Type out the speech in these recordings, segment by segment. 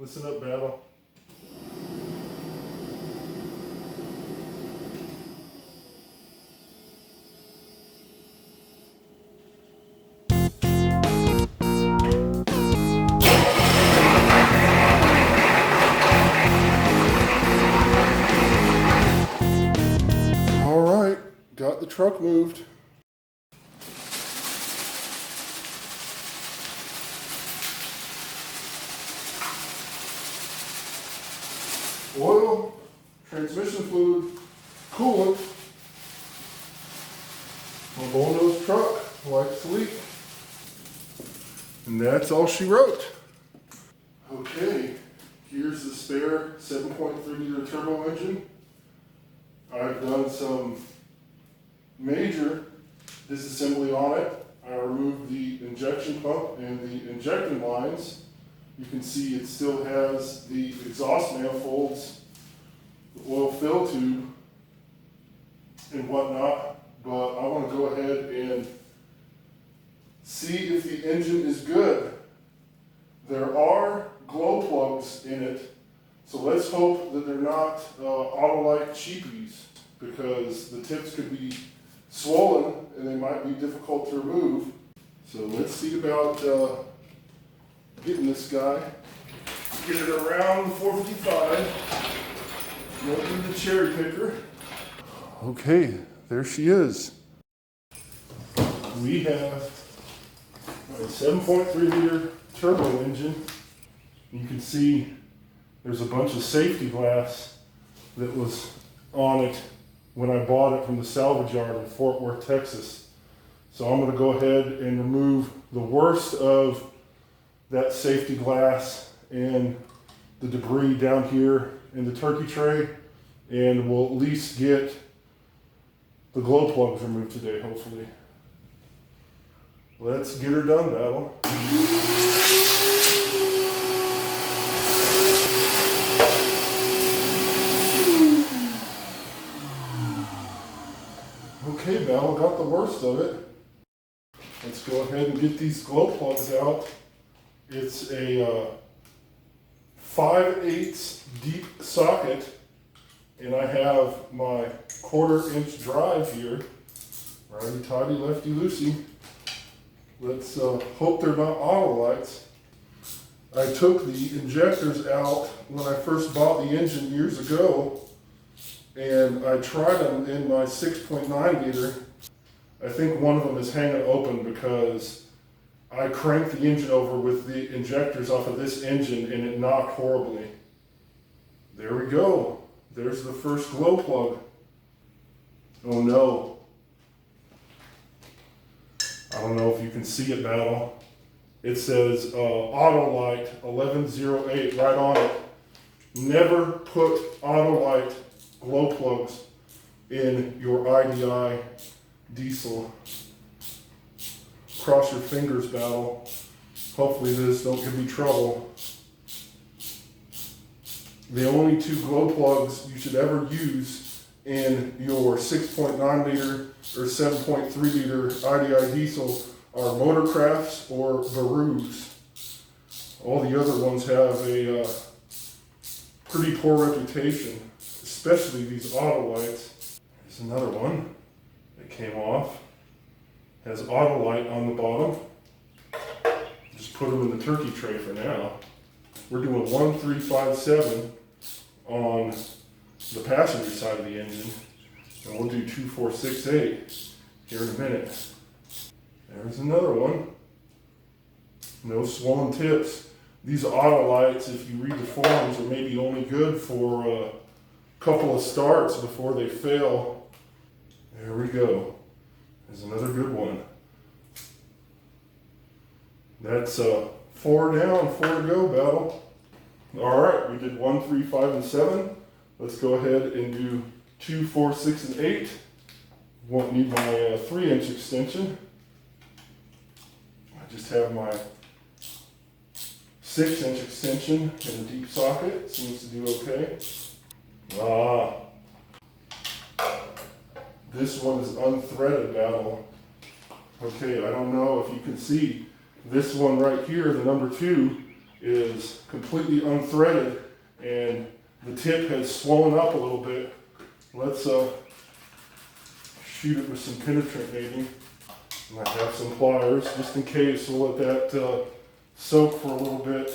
Listen up, Battle. All right, got the truck moved. Oil, transmission fluid, coolant. My Bullnose truck likes to leak. And that's all she wrote. Okay, here's the spare 7.3 liter turbo engine. I've done some major disassembly on it. I removed the injection pump and the injecting lines. You can see it still has the exhaust manifolds, the oil fill tube, and whatnot. But I want to go ahead and see if the engine is good. There are glow plugs in it, so let's hope that they're not Autolite cheapies, because the tips could be swollen and they might be difficult to remove. So let's see about getting this guy, get it around 455, go through the cherry picker. Okay, there she is. We have a 7.3 liter turbo engine. You can see there's a bunch of safety glass that was on it when I bought it from the salvage yard in Fort Worth, Texas. So I'm going to go ahead and remove the worst of that safety glass and the debris down here in the turkey tray, and we'll at least get the glow plugs removed today, hopefully. Let's get her done, Battle. Okay, Battle, got the worst of it. Let's go ahead and get these glow plugs out. It's a 5/8 deep socket, and I have my 1/4 inch drive here. Righty tighty, lefty loosey. Let's hope they're not Autolites. I took the injectors out when I first bought the engine years ago, and I tried them in my 6.9 liter. I think one of them is hanging open because I cranked the engine over with the injectors off of this engine and it knocked horribly. There we go. There's the first glow plug. Oh no. I don't know if you can see it, Battle. It says Autolite 1108 right on it. Never put Autolite glow plugs in your IDI diesel. Cross your fingers, Battle. Hopefully this don't give me trouble. The only 2 glow plugs you should ever use in your 6.9 liter or 7.3 liter IDI diesel are Motorcrafts or Barus. All the other ones have a pretty poor reputation, especially these Autolites. Here's another one that came off. Has Autolite on the bottom. Just put them in the turkey tray for now. We're doing 1357 on the passenger side of the engine, and we'll do 2468 here in a minute. There's another one. No swollen tips. These Autolites, if you read the forums, are maybe only good for a couple of starts before they fail. There we go. There's another good one. That's 4 down, 4 to go, Battle. All right, we did 1, 3, 5, and 7. Let's go ahead and do 2, 4, 6, and 8. Won't need my 3-inch extension. I just have my 6-inch extension in a deep socket. Seems to do okay. This one is unthreaded, Battle. Okay, I don't know if you can see this one right here, the number 2, is completely unthreaded and the tip has swollen up a little bit. Let's shoot it with some penetrant maybe. And I have some pliers just in case. We'll let that soak for a little bit.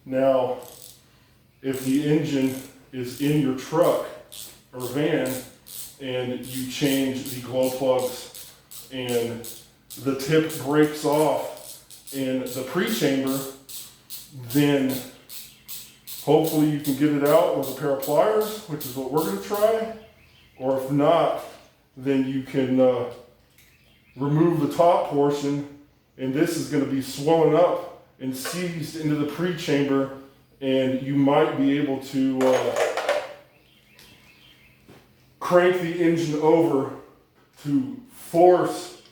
Now, if the engine is in your truck or van and you change the glow plugs and the tip breaks off in the pre-chamber, then hopefully you can get it out with a pair of pliers, which is what we're going to try. Or if not, then you can remove the top portion, and this is going to be swollen up and seized into the pre-chamber, and you might be able to crank the engine over to force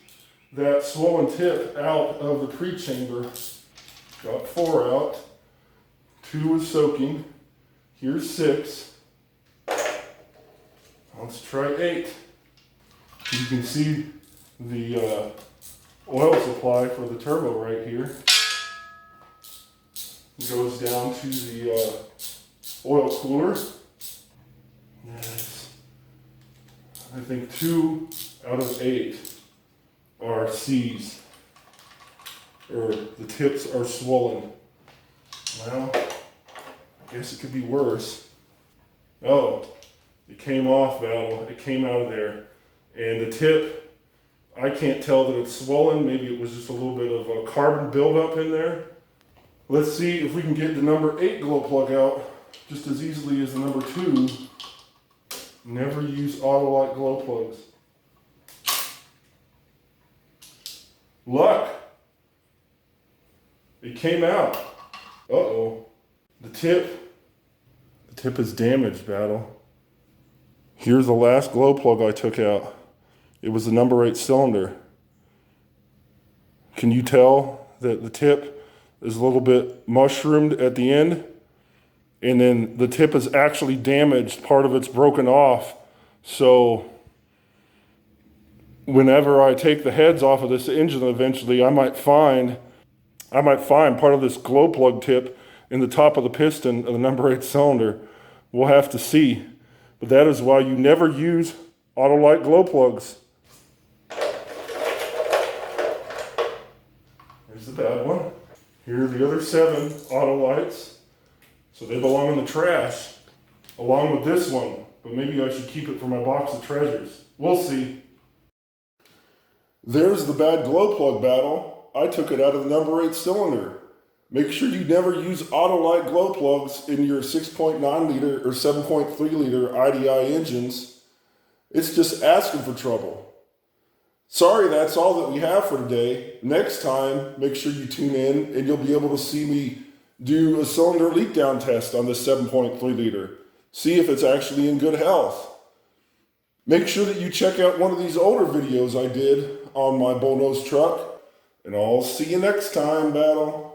that swollen tip out of the pre-chamber. Got 4 out. 2 is soaking. Here's 6. Let's try 8. You can see the oil supply for the turbo right here. It goes down to the oil cooler. Yes. I think 2 out of 8 are seized, or the tips are swollen. Well, I guess it could be worse. Oh, it came off, Battle. It came out of there. And the tip, I can't tell that it's swollen. Maybe it was just a little bit of a carbon buildup in there. Let's see if we can get the number 8 glow plug out just as easily as the number 2. Never use Autolite glow plugs. Luck. It came out. Uh-oh. The tip is damaged, Battle. Here's the last glow plug I took out. It was the number 8 cylinder. Can you tell that the tip is a little bit mushroomed at the end? And then the tip is actually damaged. Part of it's broken off. So whenever I take the heads off of this engine eventually, I might find part of this glow plug tip in the top of the piston of the number 8 cylinder. We'll have to see. But that is why you never use Autolite glow plugs. Here's the bad one. Here are the other 7 Autolites. So they belong in the trash, along with this one. But maybe I should keep it for my box of treasures. We'll see. There's the bad glow plug, Battle. I took it out of the number 8 cylinder. Make sure you never use Autolite glow plugs in your 6.9 liter or 7.3 liter IDI engines. It's just asking for trouble. Sorry, that's all that we have for today. Next time, make sure you tune in and you'll be able to see me do a cylinder leak down test on this 7.3 liter. See if it's actually in good health. Make sure that you check out one of these older videos I did on my Bullnose truck. And I'll see you next time, Battle.